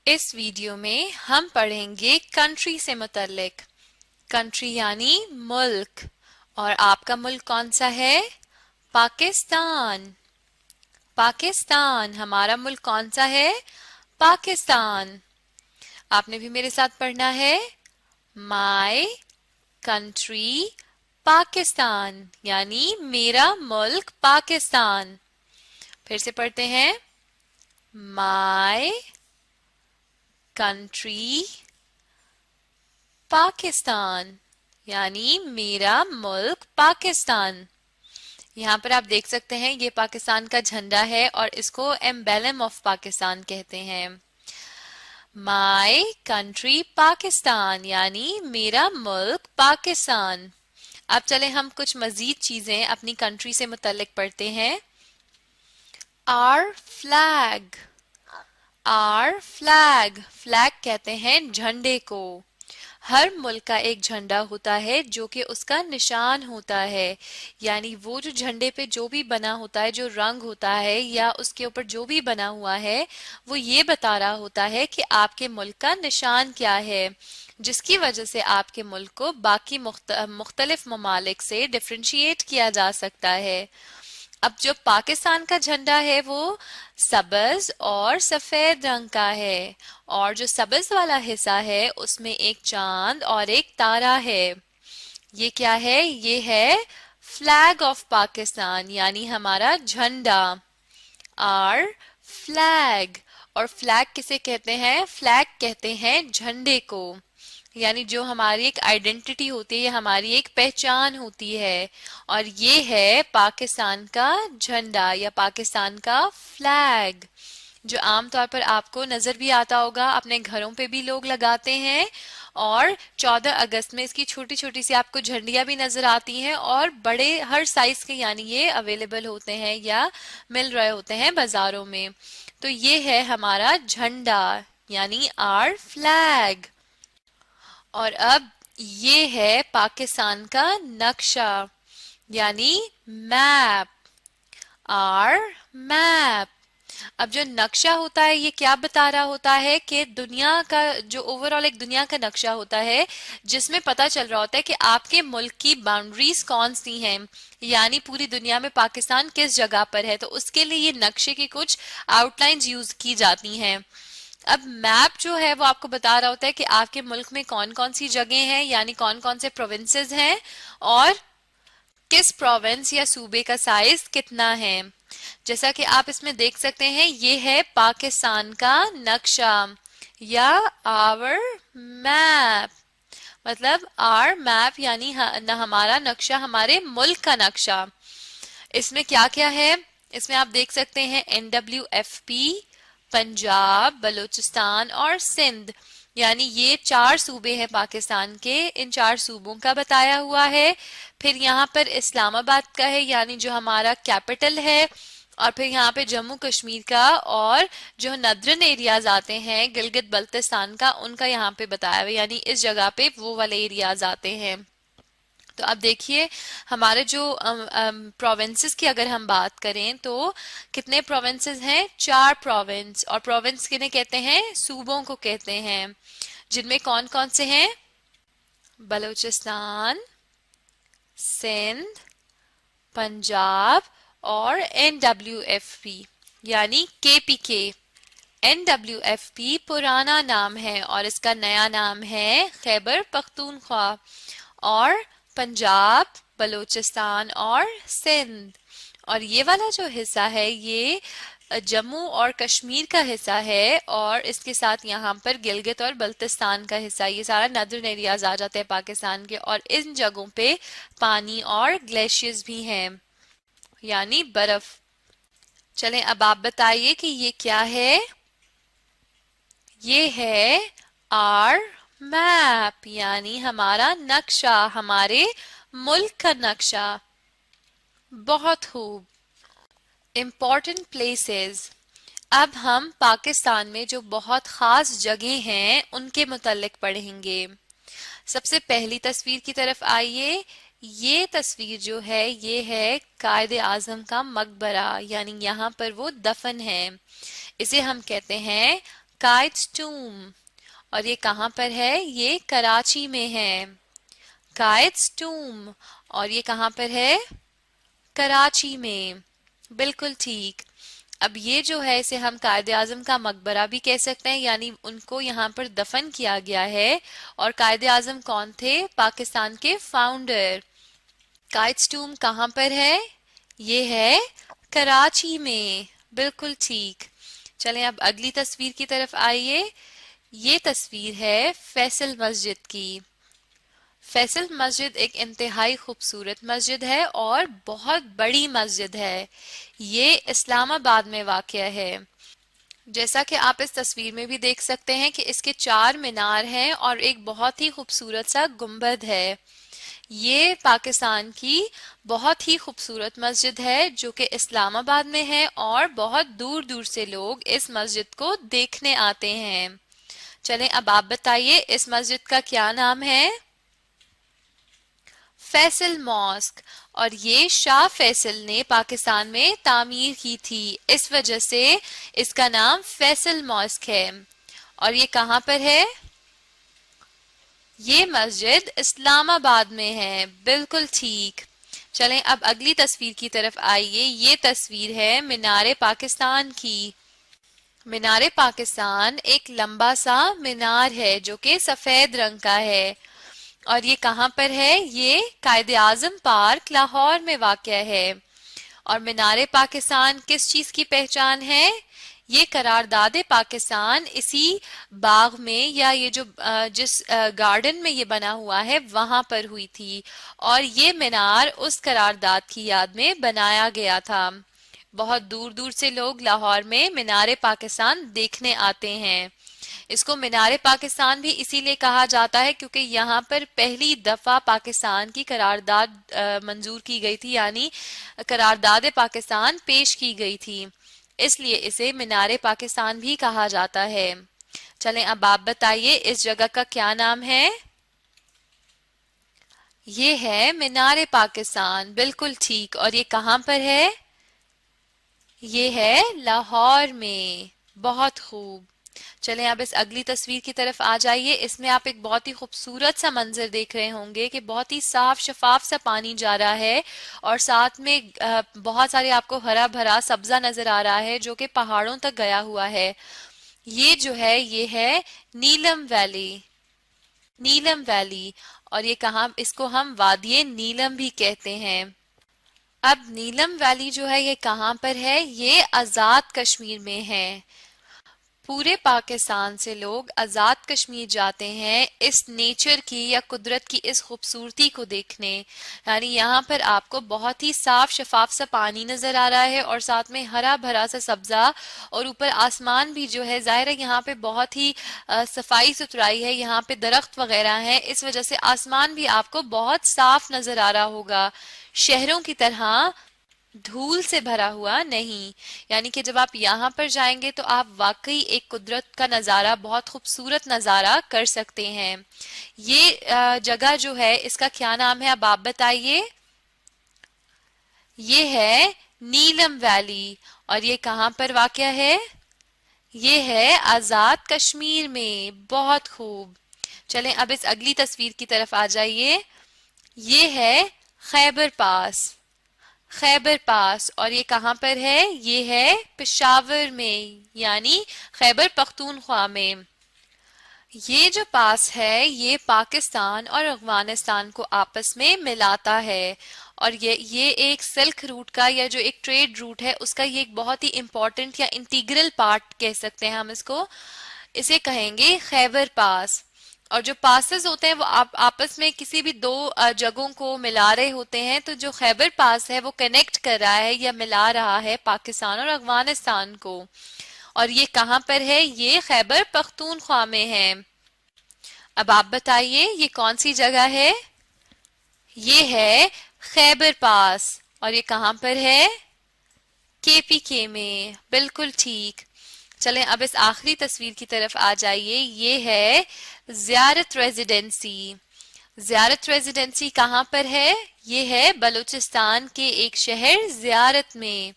इस वीडियो में हम पढ़ेंगे कंट्री से मुतल्लिक। कंट्री यानी मुल्क। और आपका मुल्क कौन सा है? पाकिस्तान। पाकिस्तान हमारा मुल्क कौन सा है? पाकिस्तान। आपने भी मेरे साथ पढ़ना है, माय कंट्री पाकिस्तान, यानी मेरा मुल्क पाकिस्तान। फिर से पढ़ते हैं, माय कंट्री पाकिस्तान, यानी मेरा मुल्क पाकिस्तान। यहाँ पर आप देख सकते हैं ये पाकिस्तान का झंडा है और इसको एम्बेलम ऑफ पाकिस्तान कहते हैं। माय कंट्री पाकिस्तान यानी मेरा मुल्क पाकिस्तान। अब चले हम कुछ मजीद चीजें अपनी कंट्री से मुतल्लिक पढ़ते हैं। Our flag. Our flag, flag कहते हैं झंडे को। हर मुल्क का एक झंडा होता है जो कि उसका निशान होता है, यानी वो जो झंडे पे जो भी बना होता है, जो रंग होता है या उसके ऊपर जो भी बना हुआ है, वो ये बता रहा होता है कि आपके मुल्क का निशान क्या है, जिसकी वजह से आपके मुल्क को बाकी मुख्तलिफ ममालिक से डिफरेंशिएट किया जा सकता है। अब जो पाकिस्तान का झंडा है वो सब्ज और सफेद रंग का है, और जो सब्ज वाला हिस्सा है उसमें एक चांद और एक तारा है। ये क्या है? ये है फ्लैग ऑफ पाकिस्तान, यानी हमारा झंडा। Are flag. और फ्लैग किसे कहते हैं? फ्लैग कहते हैं झंडे को, यानी जो हमारी एक आइडेंटिटी होती है, हमारी एक पहचान होती है। और ये है पाकिस्तान का झंडा या पाकिस्तान का फ्लैग, जो आमतौर पर आपको नजर भी आता होगा, अपने घरों पे भी लोग लगाते हैं। और 14 अगस्त में इसकी छोटी छोटी सी आपको झंडियां भी नजर आती हैं, और बड़े हर साइज के यानी ये अवेलेबल होते हैं या मिल रहे होते हैं बाजारों में। तो ये है हमारा झंडा, यानी आर फ्लैग। और अब ये है पाकिस्तान का नक्शा, यानी मैप। Are map. अब जो नक्शा होता है ये क्या बता रहा होता है कि दुनिया का जो ओवरऑल एक दुनिया का नक्शा होता है, जिसमें पता चल रहा होता है कि आपके मुल्क की बाउंड्रीज कौन सी हैं, यानी पूरी दुनिया में पाकिस्तान किस जगह पर है। तो उसके लिए ये नक्शे की कुछ आउटलाइंस यूज की जाती हैं। अब मैप जो है वो आपको बता रहा होता है कि आपके मुल्क में कौन कौन सी जगह हैं, यानी कौन कौन से प्रोविंसेस हैं, और किस प्रोविंस या सूबे का साइज कितना है। जैसा कि आप इसमें देख सकते हैं, ये है पाकिस्तान का नक्शा या आवर मैप। मतलब आर मैप यानी हमारा नक्शा, हमारे मुल्क का नक्शा। इसमें क्या क्या है? इसमें आप देख सकते हैं NWFP, पंजाब, बलूचिस्तान और सिंध, यानी ये 4 सूबे हैं पाकिस्तान के। इन 4 सूबों का बताया हुआ है। फिर यहाँ पर इस्लामाबाद का है, यानी जो हमारा कैपिटल है। और फिर यहाँ पे जम्मू कश्मीर का, और जो नदरन एरियाज आते हैं गिलगित बल्तिस्तान का, उनका यहाँ पे बताया हुआ, यानी इस जगह पे वो वाले एरियाज आते हैं। तो अब देखिए हमारे जो प्रोविंसेस की अगर हम बात करें तो कितने प्रोविंसेस हैं? 4 प्रोविंस। और प्रोविंस किन्हें कहते हैं? सूबों को कहते हैं, जिनमें कौन कौन से हैं? बलूचिस्तान, सिंध, पंजाब और NWFP, यानी KPK। NWFP पुराना नाम है और इसका नया नाम है खैबर पख्तूनख्वा। और पंजाब, बलूचिस्तान और सिंध, और ये वाला जो हिस्सा है ये जम्मू और कश्मीर का हिस्सा है, और इसके साथ यहाँ पर गिलगित और बल्तिस्तान का हिस्सा, ये सारा नदर्न एरियाज आ जाते हैं पाकिस्तान के। और इन जगहों पे पानी और ग्लेशियर्स भी हैं, यानी बर्फ। चलें अब आप बताइए कि ये क्या है? ये है आर मैप, यानी हमारा नक्शा, हमारे मुल्क का नक्शा। बहुत खूब। Important places. अब हम पाकिस्तान में जो बहुत खास जगह हैं उनके मुतल्लिक पढ़ेंगे। सबसे पहली तस्वीर की तरफ आइए। ये तस्वीर जो है ये है कायद आजम का मकबरा, यानी यहाँ पर वो दफन है। इसे हम कहते हैं काइट्स टूम, और ये कहाँ पर है? ये कराची में है। काइट्स टूम, और ये कहाँ पर है? कराची में। बिल्कुल ठीक। अब ये जो है इसे हम कायदे आजम का मकबरा भी कह सकते हैं, यानी उनको यहाँ पर दफन किया गया है। और कायदे आजम कौन थे? पाकिस्तान के फाउंडर। काइट्स टूम कहाँ पर है? ये है कराची में। बिल्कुल ठीक। चलें अब अगली तस्वीर की तरफ आइए। ये तस्वीर है फैसल मस्जिद की। फैसल मस्जिद एक इंतहाई खूबसूरत मस्जिद है और बहुत बड़ी मस्जिद है। ये इस्लामाबाद में वाक़या है। जैसा कि आप इस तस्वीर में भी देख सकते हैं कि इसके 4 मीनार हैं और एक बहुत ही खूबसूरत सा गुंबद है। ये पाकिस्तान की बहुत ही खूबसूरत मस्जिद है जो कि इस्लामाबाद में है और बहुत दूर दूर से लोग इस मस्जिद को देखने आते हैं। चलें अब आप बताइए इस मस्जिद का क्या नाम है? फैसल मॉस्क, और ये शाह फैसल ने पाकिस्तान में तामीर की थी, इस वजह से इसका नाम फैसल मॉस्क है। और ये कहाँ पर है? ये मस्जिद इस्लामाबाद में है। बिल्कुल ठीक। चलें अब अगली तस्वीर की तरफ आइए। ये तस्वीर है मीनारे पाकिस्तान की। मीनारे पाकिस्तान एक लंबा सा मीनार है जो कि सफेद रंग का है। और ये कहाँ पर है? ये कायदे आजम पार्क लाहौर में वाक़या है। और मीनारे पाकिस्तान किस चीज की पहचान है? ये करारदाद पाकिस्तान इसी बाग में या ये जो जिस गार्डन में ये बना हुआ है वहां पर हुई थी, और ये मीनार उस करारदाद की याद में बनाया गया था। बहुत दूर दूर से लोग लाहौर में मीनारे पाकिस्तान देखने आते हैं। इसको मीनारे पाकिस्तान भी इसीलिए कहा जाता है क्योंकि यहाँ पर पहली दफा पाकिस्तान की करारदाद मंजूर की गई थी, यानी करारदाद पाकिस्तान पेश की गई थी, इसलिए इसे मीनारे पाकिस्तान भी कहा जाता है। चलें अब आप बताइए इस जगह का क्या नाम है? ये है मीनारे पाकिस्तान। बिल्कुल ठीक। और ये कहाँ पर है? ये है लाहौर में। बहुत खूब। चलें अब इस अगली तस्वीर की तरफ आ जाइए। इसमें आप एक बहुत ही खूबसूरत सा मंजर देख रहे होंगे कि बहुत ही साफ शफाफ सा पानी जा रहा है और साथ में बहुत सारे आपको हरा भरा सब्जा नजर आ रहा है जो कि पहाड़ों तक गया हुआ है। ये जो है ये है नीलम वैली। नीलम वैली। और ये कहाँ? इसको हम वादिये नीलम भी कहते हैं। अब नीलम वैली जो है ये कहाँ पर है? ये आजाद कश्मीर में है। पूरे पाकिस्तान से लोग आजाद कश्मीर जाते हैं इस नेचर की या कुदरत की इस खूबसूरती को देखने। यानी यहाँ पर आपको बहुत ही साफ शफाफ सा पानी नजर आ रहा है और साथ में हरा भरा सा सब्जा, और ऊपर आसमान भी जो है जाहिर है यहाँ पे बहुत ही सफाई सुथराई है, यहाँ पे दरख्त वगैरह हैं, इस वजह से आसमान भी आपको बहुत साफ नजर आ रहा होगा, शहरों की तरह धूल से भरा हुआ नहीं। यानी कि जब आप यहाँ पर जाएंगे तो आप वाकई एक कुदरत का नज़ारा, बहुत खूबसूरत नज़ारा कर सकते हैं। ये जगह जो है इसका क्या नाम है? अब आप बताइए। ये है नीलम वैली। और ये कहाँ पर वाक़या है? ये है आज़ाद कश्मीर में। बहुत खूब। चलें अब इस अगली तस्वीर की तरफ आ जाइए। ये है खैबर पास। खैबर पास। और ये कहाँ पर है? ये है पेशावर में, यानी खैबर पख्तूनख्वा में। ये जो पास है ये पाकिस्तान और अफगानिस्तान को आपस में मिलाता है, और ये एक सिल्क रूट का या जो एक ट्रेड रूट है उसका ये एक बहुत ही इंपॉर्टेंट या इंटीग्रल पार्ट कह सकते हैं हम इसको। इसे कहेंगे खैबर पास। और जो पासेस होते हैं वो आपस में किसी भी दो जगहों को मिला रहे होते हैं, तो जो खैबर पास है वो कनेक्ट कर रहा है या मिला रहा है पाकिस्तान और अफगानिस्तान को। और ये कहाँ पर है? ये खैबर पख्तूनख्वा में है। अब आप बताइए ये कौन सी जगह है? ये है खैबर पास। और ये कहाँ पर है? केपीके में। बिल्कुल ठीक। चलें अब इस आखिरी तस्वीर की तरफ आ जाइए। ये है ज़ियारत रेजिडेंसी। ज़ियारत रेजिडेंसी कहाँ पर है? ये है बलूचिस्तान के एक शहर ज़ियारत में।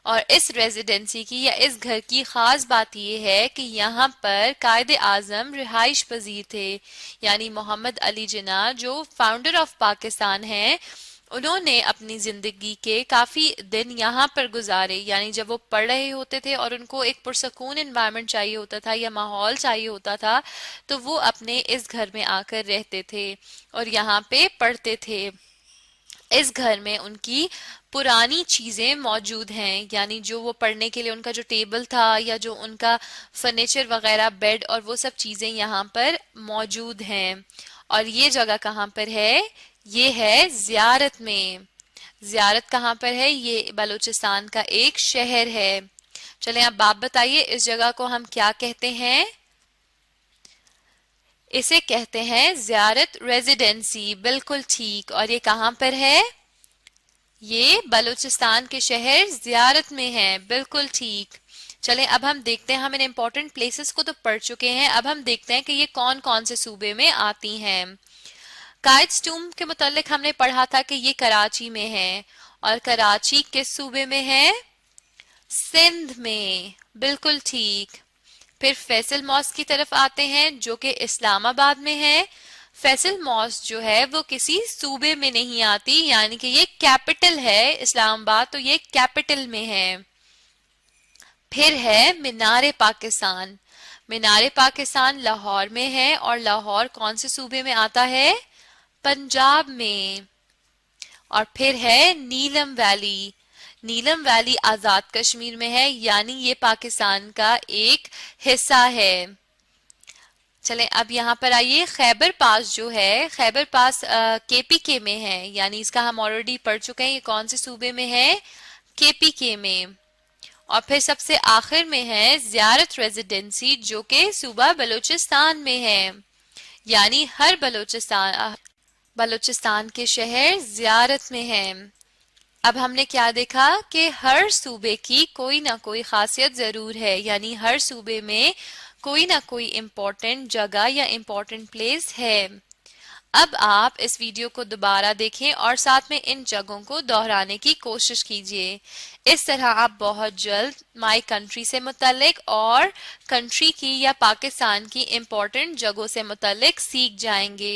اور اس ریزیڈنسی کی یا اس گھر کی خاص بات یہ ہے کہ یہاں پر قائد اعظم رہائش پذیر تھے، یعنی محمد علی جناح جو فاؤنڈر آف پاکستان ہیں، انہوں نے اپنی زندگی کے کافی دن یہاں پر گزارے، یعنی جب وہ پڑھ رہے ہوتے تھے اور ان کو ایک پرسکون انوائرمنٹ چاہیے ہوتا تھا یا ماحول چاہیے ہوتا تھا تو وہ اپنے اس گھر میں آ کر رہتے تھے اور یہاں پہ پڑھتے تھے۔ اس گھر میں ان کی پرانی چیزیں موجود ہیں، یعنی جو وہ پڑھنے کے لیے ان کا جو ٹیبل تھا یا جو ان کا فرنیچر وغیرہ بیڈ اور وہ سب چیزیں یہاں پر موجود ہیں۔ اور یہ جگہ کہاں پر ہے؟ یہ ہے زیارت میں۔ زیارت کہاں پر ہے؟ یہ بلوچستان کا ایک شہر ہے۔ چلیں اب آپ بتائیے اس جگہ کو ہم کیا کہتے ہیں؟ اسے کہتے ہیں زیارت ریزیڈنسی، بالکل ٹھیک۔ اور یہ کہاں پر ہے؟ یہ بلوچستان کے شہر زیارت میں ہے، بالکل ٹھیک۔ چلیں اب ہم دیکھتے ہیں، ہم ان امپورٹنٹ پلیسز کو تو پڑھ چکے ہیں، اب ہم دیکھتے ہیں کہ یہ کون کون سے صوبے میں آتی ہیں۔ قائدز ٹوم کے متعلق ہم نے پڑھا تھا کہ یہ کراچی میں ہے، اور کراچی کس صوبے میں ہے؟ سندھ میں، بالکل ٹھیک۔ پھر فیصل ماسک کی طرف آتے ہیں جو کہ اسلام آباد میں ہے۔ فیصل ماسک جو ہے وہ کسی صوبے میں نہیں آتی، یعنی کہ یہ کیپٹل ہے اسلام آباد، تو یہ کیپٹل میں ہے۔ پھر ہے مینار پاکستان۔ مینار پاکستان لاہور میں ہے، اور لاہور کون سے صوبے میں آتا ہے؟ پنجاب میں۔ اور پھر ہے نیلم ویلی۔ نیلم ویلی آزاد کشمیر میں ہے، یعنی یہ پاکستان کا ایک حصہ ہے۔ چلیں اب یہاں پر آئیے، خیبر پاس جو ہے، خیبر پاس کے پی کے میں ہے، یعنی اس کا ہم آلریڈی پڑھ چکے ہیں، یہ کون سے صوبے میں ہے؟ کے پی کے میں۔ اور پھر سب سے آخر میں ہے زیارت ریزیڈنسی جو کہ صوبہ بلوچستان میں ہے، یعنی ہر بلوچستان کے شہر زیارت میں ہیں۔ اب ہم نے کیا دیکھا کہ ہر صوبے کی کوئی نہ کوئی خاصیت ضرور ہے، یعنی ہر صوبے میں کوئی نہ کوئی امپورٹنٹ جگہ یا امپورٹنٹ پلیس ہے۔ اب آپ اس ویڈیو کو دوبارہ دیکھیں اور ساتھ میں ان جگہوں کو دہرانے کی کوشش کیجیے۔ اس طرح آپ بہت جلد مائی کنٹری سے متعلق اور کنٹری کی یا پاکستان کی امپورٹنٹ جگہوں سے متعلق سیکھ جائیں گے۔